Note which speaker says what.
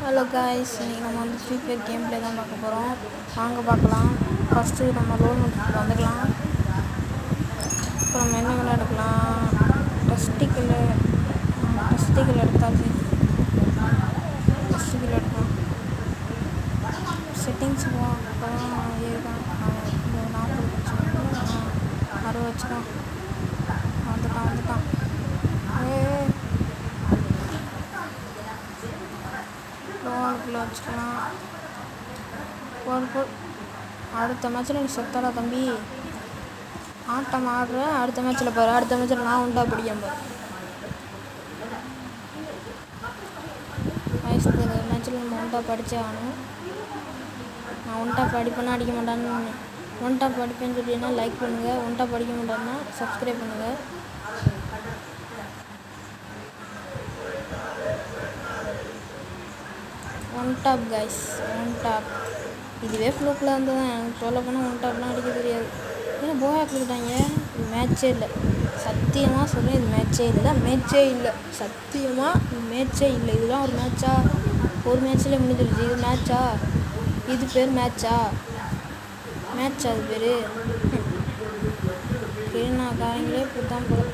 Speaker 1: Hello guys, இன்றைக்கி நம்ம வந்து ஃப்ரீ ஃபயர் கேம் ப்ளே தான் பார்க்க போகிறோம். வாங்க பார்க்கலாம். ஃபஸ்ட்டு நம்ம ரோல் நோட்டில் வந்துக்கலாம். இப்போ நம்ம என்ன விளையாடுக்கலாம்? டஸ்டிக்கில் எடுத்தாச்சு. டஸ்டிக்கில் எடுக்கலாம். செட்டிங்ஸ் போவோம். அப்போ தான் ஏறிதான் 40 வச்சுக்கலாம். 60 வச்சுக்கலாம். வந்துட்டான். ரோலுக்குள்ளே வச்சுக்கலாம். போல் அடுத்த மேட்ச்சில் நீ செத்தாடா தம்பி. ஆட்டம் ஆடுற. அடுத்த மேட்ச்சில் பாரு. அடுத்த மேட்ச்சில் நான் உண்டா பிடிக்கும் பாரு. வயசு மேட்ச்சில் நம்ம ஒன்டா படித்தே ஆகணும். நான் ஒன்டா படிப்பேன்னா அடிக்க மாட்டான்னு ஒன்டா படிப்பேன்னு சொல்லினா லைக் பண்ணுங்கள். ஒன்டா படிக்க மாட்டான்னா சப்ஸ்கிரைப் பண்ணுங்கள். One tap guys, one tap. இதுவே ஃப்ளூக்கில் வந்து தான் எனக்கு சொல்ல போனால் ஒன் டாப்லாம் அடிக்க தெரியாது. ஏன்னா போயா கொடுத்தாங்க. இது மேட்ச்சே இல்லை. சத்தியமாக சொல்கிறேன், இது மேட்ச்சே இல்லை. சத்தியமாக இது மேட்ச்சே இல்லை. இதுதான் ஒரு மேட்ச்சா? ஒரு மேட்ச்சில் முடிஞ்சிருச்சு. இது மேட்ச்சா? இது பேர் மேட்ச்சா? அது பேர்? காரங்களே இப்படி தான் போல.